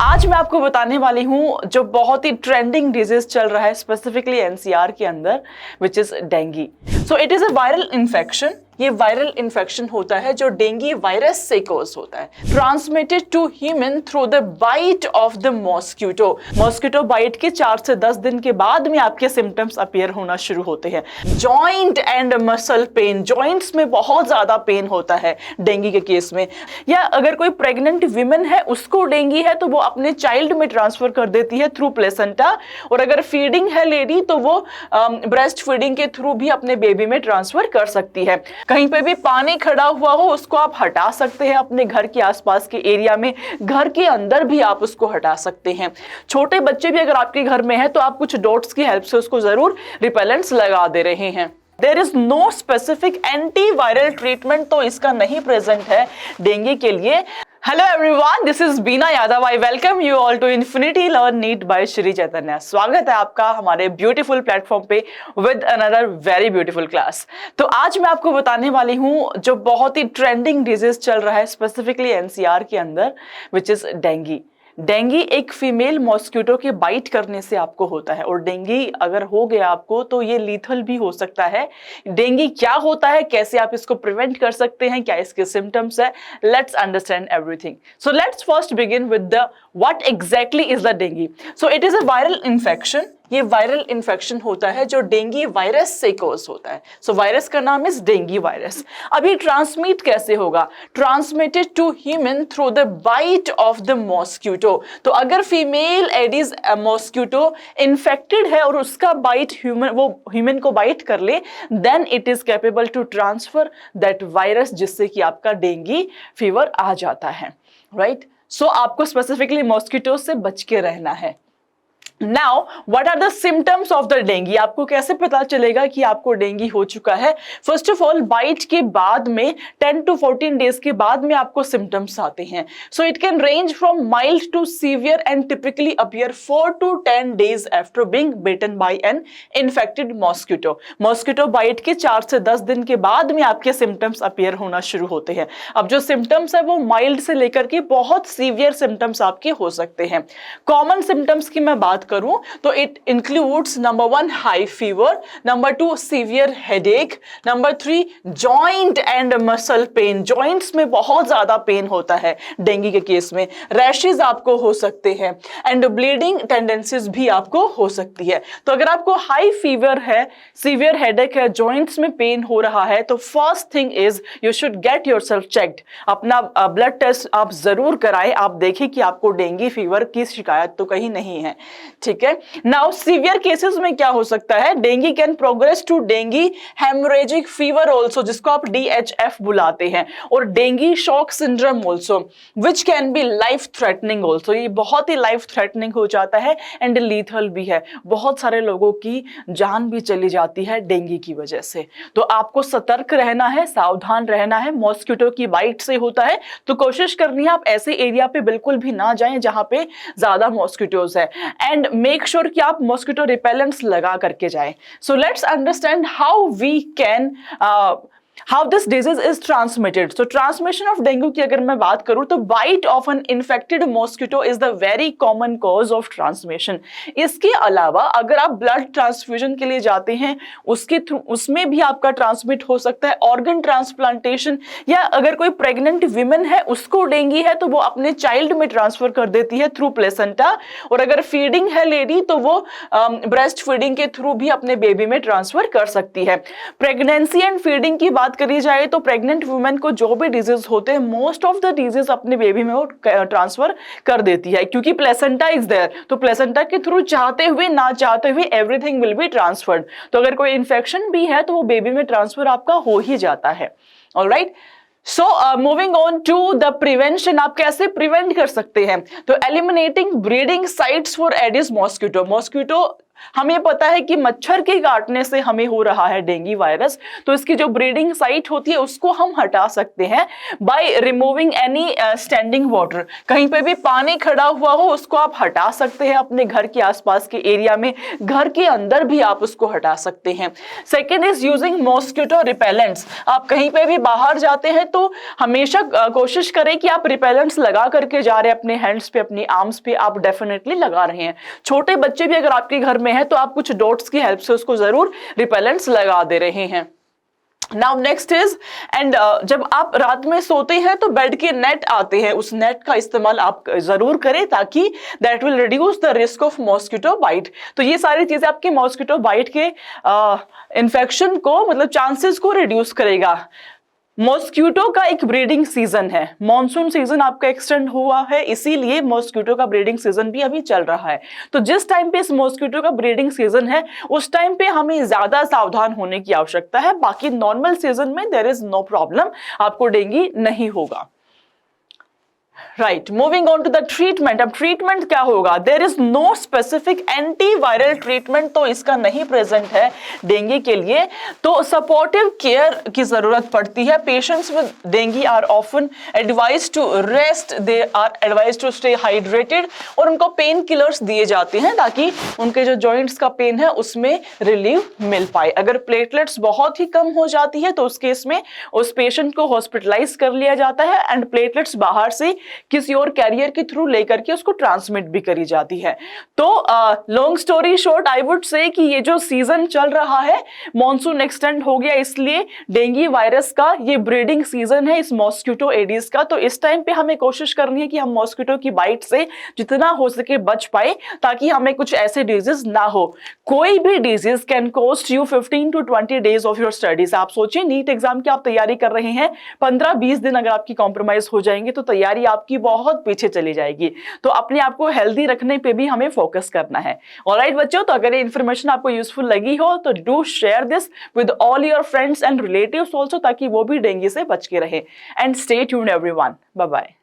आज मैं आपको बताने वाली हूँ जो बहुत ही ट्रेंडिंग डिजीज चल रहा है स्पेसिफिकली एनसीआर के अंदर, which is dengue. So it is a viral infection. ये वायरल इन्फेक्शन होता है जो डेंगी वायरस से कॉज होता है, transmitted to human through the bite of the mosquito. Mosquito bite के 4 से 10 दिन के बाद में आपके सिम्टम्स अपीयर होना शुरू होते हैं। Joint and muscle pain, joints में बहुत ज्यादा पेन होता है डेंगी के केस में। या अगर कोई प्रेग्नेंट विमेन है उसको डेंगी है तो वो अपने चाइल्ड में ट्रांसफर कर देती है थ्रू प्लेसेंटा, और अगर फीडिंग है लेडी तो वो ब्रेस्ट फीडिंग के थ्रू भी अपने बेबी में ट्रांसफर कर सकती है। कहीं पे भी पानी खड़ा हुआ हो उसको आप हटा सकते हैं अपने घर के आसपास के एरिया में, घर के अंदर भी आप उसको हटा सकते हैं। छोटे बच्चे भी अगर आपके घर में है तो आप कुछ डॉट्स की हेल्प से उसको जरूर रिपेलेंट्स लगा दे रहे हैं। There is no specific antiviral treatment तो इसका नहीं प्रेजेंट है डेंगू के लिए। Hello everyone, this is Beena Yadav. I welcome you all to Infinity Learn NEET by Sri Chaitanya. स्वागत है आपका हमारे ब्यूटीफुल प्लेटफॉर्म पे with another very beautiful class. तो आज मैं आपको बताने वाली हूँ जो बहुत ही ट्रेंडिंग डिजीज चल रहा है स्पेसिफिकली एनसीआर के अंदर, विच इज डेंगी। डेंगी एक फीमेल मॉस्किटो के बाइट करने से आपको होता है, और डेंगी अगर हो गया आपको तो ये लीथल भी हो सकता है। डेंगी क्या होता है, कैसे आप इसको प्रिवेंट कर सकते हैं, क्या इसके सिम्टम्स है, let's understand everything. So let's first begin with the what exactly is the dinghy. So it is a viral infection. ये वायरल इन्फेक्शन होता है जो डेंगी वायरस से कॉज होता है। सो वायरस का नाम इज डेंगी वायरस। अभी ट्रांसमिट कैसे होगा? Transmitted to human through the bite of the mosquito. तो अगर फीमेल एडिस मॉस्किटो इन्फेक्टेड है और उसका बाइट ह्यूमन को बाइट कर ले, then it is capable to transfer that virus, जिससे कि आपका डेंगी फीवर आ जाता है, राइट? सो आपको स्पेसिफिकली मॉस्किटो से बच के रहना है। Now, what are the symptoms of the dengue? आपको कैसे पता चलेगा कि आपको डेंगी हो चुका है? फर्स्ट ऑफ ऑल, बाइट के बाद में 10 to 14 डेज के बाद में आपको सिम्टम्स आते हैं। So it can range from mild to severe and typically appear 4 to 10 days after being bitten by an infected mosquito. Mosquito bite के 4 से 10 दिन के बाद में आपके सिम्टम्स अपीयर होना शुरू होते हैं। अब जो सिम्टम्स है वो माइल्ड से लेकर के बहुत सीवियर सिम्टम्स आपके हो सकते हैं। कॉमन सिम्टम्स की मैं बात करूं तो it includes number 1 high fever, number 2 severe headache, number 3 joint and muscle pain. Joints में बहुत ज्यादा पेन होता है डेंगू के केस में। रैशेज आपको हो सकते हैं एंड ब्लीडिंग टेंडेंसीज भी आपको हो सकती है। तो अगर आपको हाई फीवर है, सीवियर हेडेक है, जॉइंट्स में पेन हो रहा है, तो first thing is you should get yourself checked. अपना ब्लड टेस्ट आप जरूर कराएं, आप देखें कि आपको डेंगू फीवर की शिकायत तो कहीं नहीं है, ठीक है। नाउ सीवियर केसेस में क्या हो सकता है? Dengue can progress to dengue hemorrhagic fever also, जिसको आप DHF बुलाते हैं, और dengue shock syndrome also, which can be life threatening also. ये बहुत ही लाइफ थ्रेटनिंग हो जाता है एंड लीथल भी है। बहुत सारे लोगों की जान भी चली जाती है डेंगी की वजह से। तो आपको सतर्क रहना है, सावधान रहना है। मॉस्किटो की बाइट से होता है तो कोशिश करनी है आप ऐसे एरिया पे बिल्कुल भी ना जाएं जहां पे ज्यादा मॉस्किटोज है, एंड मेक श्योर कि आप मॉस्किटो रिपेलेंट्स लगा करके जाएं। So let's understand how we can How this disease is transmitted. So transmission of dengue की अगर मैं बात करूं तो bite of an infected mosquito is the very common cause of transmission. इसके अलावा अगर आप ब्लड ट्रांसफ्यूजन के लिए जाते हैं उसमें भी आपका ट्रांसमिट हो सकता है। ऑर्गन ट्रांसप्लांटेशन, या अगर कोई प्रेग्नेंट विमेन है उसको डेंगी है तो वो अपने चाइल्ड में ट्रांसफर कर देती है थ्रू प्लेसेंटा, और अगर फीडिंग है लेडी तो वो ब्रेस्ट फीडिंग के थ्रू भी अपने बेबी में ट्रांसफर कर सकती है। प्रेगनेंसी एंड फीडिंग की बात करी जाए तो प्रेग्नेंट वुमेन को जो भी डिजीज होते हैं, मोस्ट ऑफ द डिजीज अपने बेबी में वो ट्रांसफर कर देती है, क्योंकि प्लेसेंटा इज देयर। तो प्लेसेंटा के थ्रू चाहते हुए ना चाहते हुए एवरीथिंग विल बी ट्रांसफर्ड। तो अगर कोई इन्फेक्शन भी है तो वो बेबी में ट्रांसफर आपका हो ही जाता है। Alright, so moving on to the prevention. आप कैसे प्रिवेंट कर सकते हैं? तो eliminating breeding sites for aedes mosquito. Mosquito हमें पता है कि मच्छर के काटने से हमें हो रहा है डेंगू वायरस, तो इसकी जो ब्रीडिंग साइट होती है उसको हम हटा सकते हैं by removing any standing water. कहीं पे भी पानी खड़ा हुआ हो उसको आप हटा सकते हैं अपने घर के आसपास के एरिया में, घर के अंदर भी आप उसको हटा सकते हैं। Second is using mosquito repellents. आप कहीं पे भी बाहर जाते हैं तो हमेशा कोशिश करें कि आप रिपेलेंट्स लगा करके जा रहे हैं, अपने हैंड्स पे, अपनी आर्म्स पे आप डेफिनेटली लगा रहे हैं। छोटे बच्चे भी अगर आपके घर में है तो आप कुछ डॉट्स की हेल्प से उसको जरूर रिपेलेंट्स लगा दे रहे हैं। नाउ नेक्स्ट इज एंड जब आप रात में सोते हैं तो बेड के नेट आते हैं, उस नेट का इस्तेमाल आप जरूर करें ताकि that will reduce the risk of mosquito bite. तो ये सारी चीजें आपके मॉस्किटो बाइट के इन्फेक्शन को, मतलब चांसेस को रिड्यूस करेगा। मॉस्किटो का एक ब्रीडिंग सीजन है, मॉनसून सीजन आपका एक्सटेंड हुआ है, इसीलिए मॉस्किटो का ब्रीडिंग सीजन भी अभी चल रहा है। तो जिस टाइम पे इस मॉस्किटो का ब्रीडिंग सीजन है उस टाइम पे हमें ज्यादा सावधान होने की आवश्यकता है। बाकी नॉर्मल सीजन में देयर इज नो प्रॉब्लम, आपको डेंगू नहीं होगा। Right, moving on to the treatment. अब ट्रीटमेंट क्या होगा? There is no specific antiviral treatment तो इसका नहीं प्रेजेंट है डेंगू के लिए, तो सपोर्टिव केयर की जरूरत पड़ती है। Patients with dengue are often advised to rest, they are advised to stay hydrated, और उनको पेन किलर्स दिए जाते हैं ताकि उनके जो जॉइंट्स का पेन है उसमें रिलीफ मिल पाए। अगर प्लेटलेट्स बहुत ही कम हो जाती है तो उस केस में उस पेशेंट को हॉस्पिटलाइज कर लिया जाता है एंड प्लेटलेट्स बाहर से किसी और कैरियर के थ्रू लेकर के उसको ट्रांसमिट भी करी जाती है। तो long story short I would say कि ये जो सीजन चल रहा है, मॉनसून एक्सटेंड हो गया, इसलिए डेंगू वायरस का ये ब्रीडिंग सीजन है इस मॉस्किटो एडिस का। तो इस टाइम पे हमें कोशिश करनी है कि हम मॉस्किटो की बाइट से जितना हो सके बच पाए ताकि हमें कुछ ऐसे डिजीज ना हो। कोई भी disease can cost you 15 to 20 days of your studies. आप सोचिए नीट एग्जाम की आप तैयारी कर रहे हैं, 15-20 दिन अगर आपकी कॉम्प्रोमाइज हो जाएंगे तो तैयारी आपकी बहुत पीछे चली जाएगी। तो अपने आप को हेल्दी रखने पे भी हमें फोकस करना है। ऑलराइट बच्चों, तो अगर ये इन्फॉर्मेशन आपको यूजफुल लगी हो तो do share this with all your friends and relatives also, ताकि वो भी डेंगू से बच के रहे। And stay tuned everyone, bye bye.